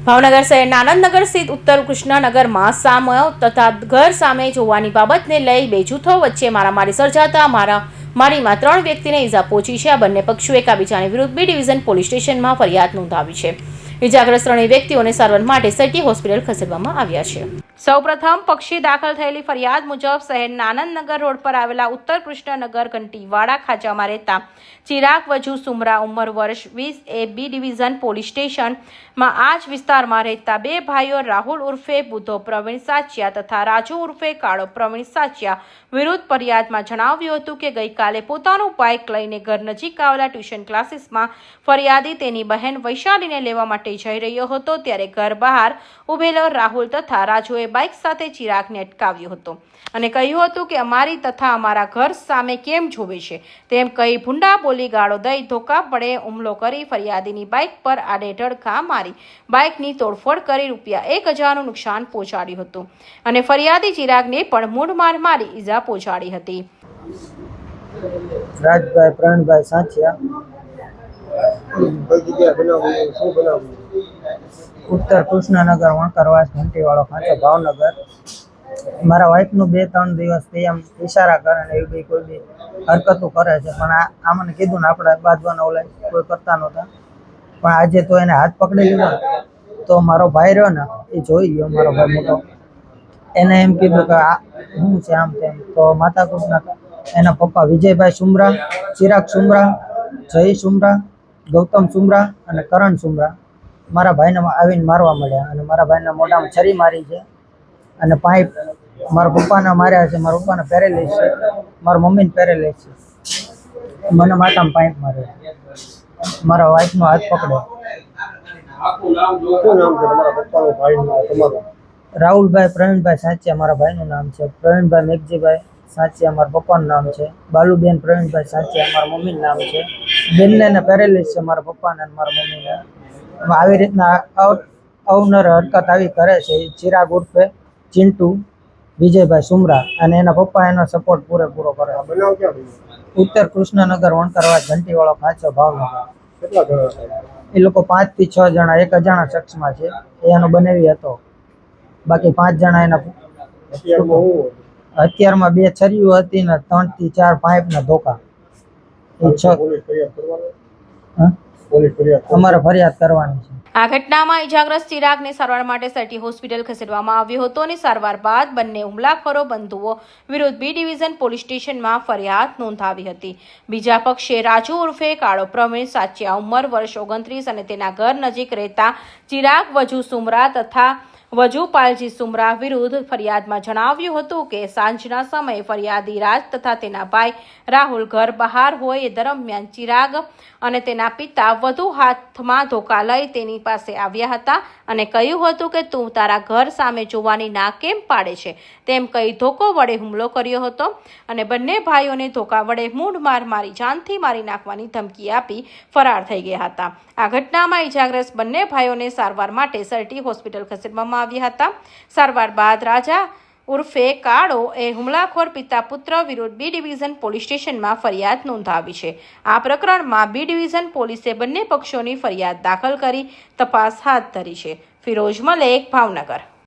ભાવનગર શહેરના આનંદનગર સ્થિત ઉત્તર કૃષ્ણનગરમાં સામે તથા ઘર સામે જોવાની બાબતને લઈ બે જૂથો વચ્ચે મારામારી સર્જાતા મારીમાં 3 વ્યક્તિને ઈજા પહોંચી છે। આ બંને પક્ષોએ એકબીજાની વિરુદ્ધ બી ડિવિઝન પોલીસ સ્ટેશનમાં ફરિયાદ નોંધાવી છે। ઈજાગ્રસ્ત 3 વ્યક્તિઓને સારવાર માટે સિટી હોસ્પિટલ ખસેડવામાં આવ્યા છે। સૌપ્રથમ પક્ષી દાખલ થયેલી ફરિયાદ મુજબ શહેરના આનંદનગર રોડ પર આવેલા ઉત્તર કૃષ્ણનગર ઘંટીવાડા ખાંચામાં રહેતા ચિરાગ વજુ સુમરા ઉંમર વર્ષ 20 એ બી ડિવિઝન પોલીસ સ્ટેશનમાં આ જ વિસ્તારમાં રહેતા 2 ભાઈઓ રાહુલ ઉર્ફે બુધો પ્રવીણ સાચિયા તથા રાજુ ઉર્ફે કાળો પ્રવીણ સાચિયા વિરુદ્ધ ફરિયાદમાં જણાવ્યું હતું કે ગઈકાલે પોતાનું બાઇક લઈને ઘર નજીક આવેલા ટ્યુશન ક્લાસીસમાં ફરિયાદી તેની બહેન વૈશાલીને લેવા માટે જઈ રહ્યો હતો ત્યારે ઘર બહાર ઉભેલો રાહુલ તથા રાજુએ બાઇક સાથે ચિરાગને અટકાવ્યો હતો અને કહ્યું હતું કે અમારી તથા અમારા ઘર સામે કેમ જોવે છે તેમ કહી ભૂંડા બોલી ગાળો દઈ ધોકા પડે હુમલો કરી ફરિયાદીની બાઇક પર આડેધડ ઘા મારી બાઇકની તોડફોડ કરી ₹1000નું નુકસાન પહોંચાડ્યું હતું અને ફરિયાદી ચિરાગને પણ મૂઢમાર મારી ઈજા પહોંચાડી હતી। રાજભાઈ પ્રવીણભાઈ સાચિયા ઉત્તર કૃષ્ણનગર વણકરવાસ ઘંટીવાળો ખાંચો ભાવનગર। મારા વાઈફનું 2-3 દિવસથી એમ ઈશારા કરે ને એવી કોઈ બી હરકતો કરે છે, પણ આ મને કીધું ને આપણે બાંધવાનો ઓલા કોઈ કરતા નહોતા, પણ આજે તો એને હાથ પકડી લીધો તો મારો ભાઈ રહ્યો ને એ જોઈ ગયો, મારો ભાઈ મોટો, એને એમ કીધું કે આ શું છે આમ તેમ, તો માતા કૃષ્ણ એના પપ્પા વિજયભાઈ સુમરા, ચિરાગ સુમરા, જય સુમરા, ગૌતમ સુમરા અને કરણ સુમરા મારા ભાઈને આવીને મારવા મળ્યા અને મારા ભાઈના મોઢામાં છરી મારી છે અને પાઇપ મારા પપ્પાના માર્યા છે, મારા પપ્પાને પેરેલિસ છે, મારા મમ્મીને પેરેલિસ છે, મને માથામાં પાઇપ માર્યો, મારા વાઈફનો હાથ પકડ્યો। રાહુલભાઈ પ્રવીણભાઈ સાચિયા મારા ભાઈનું નામ છે, પ્રવીણભાઈ મેઘજીભાઈ સાચિયા મારા પપ્પાનું નામ છે, બાલુબેન પ્રવીણભાઈ સાચિયા મારા મમ્મીનું નામ છે, બેનને પેરેલિસ છે મારા પપ્પાને અને મારા મમ્મીને। આવી રીતના અવનર હરકત આવી કરે છે ચિરાગ ઉર્ફે ચિંટુ વિજયભાઈ સુમરા અને એના પપ્પા એનો સપોર્ટ પૂરેપૂરો કરે છે। ઉત્તર કૃષ્ણનગર વણકરવાસ ઘંટીવાળો ખાંચો ભાવનગર। એ લોકો 5 થી 6 જણા, એક અજાણા શખ્સમાં છે, એનો બનેવી હતો, બાકી 5 જણા એના હથિયારમાં 2 છરીઓ હતી ને 3 થી 4 પાઇપના ધોકા। અમારે ફરિયાદ કરવાની છે। આ ઘટનામાં ઈજાગ્રસ્ત ચિરાગને સારવાર માટે સિટી હોસ્પિટલ ખસેડવામાં આવ્યો હતો અને સારવાર બાદ બંને હુમલાખોરો બંધુઓ વિરુદ્ધ બી ડિવિઝન પોલીસ સ્ટેશનમાં ફરિયાદ નોંધાવી હતી। બીજા પક્ષે રાજુ ઉર્ફે કાળો પ્રવીણ સાચિયા ઉંમર વર્ષ 29 અને તેના ઘર નજીક રહેતા ચિરાગ વજુ સુમરા તથા વજુપાલજી સુમરા વિરુદ્ધ ફરિયાદમાં જણાવ્યું હતું કે સાંજના સમયે ફરિયાદી રાજ તથા તેના ભાઈ રાહુલ ઘર બહાર હોય એ દરમિયાન ચિરાગ અને તેના પિતા વધુ હાથમાં ધોકા લઈ તેની પાસે આવ્યા હતા અને કહ્યું હતું કે તું તારા ઘર સામે જોવાની ના કેમ પાડે છે તેમ કહી ધોકો વડે હુમલો કર્યો હતો અને બંને ભાઈઓને ધોકા વડે મૂઢમાર મારી જાનથી મારી નાખવાની ધમકી આપી ફરાર થઈ ગયા હતા। આ ઘટનામાં ઈજાગ્રસ્ત બંને ભાઈઓને સારવાર માટે સિટી હોસ્પિટલ ખસેડવામાં આવ્યા હતા। સારવાર બાદ રાજા ઉર્ફે કાળો એ હુમલાખોર પિતા પુત્ર વિરુદ્ધ બી ડિવિઝન પોલીસ સ્ટેશનમાં ફરિયાદ નોંધાવી છે। આ પ્રકરણમાં બી ડિવિઝન પોલીસે બંને પક્ષોની ફરિયાદ દાખલ કરી તપાસ હાથ ધરી છે। ફિરોઝ મલેક, ભાવનગર।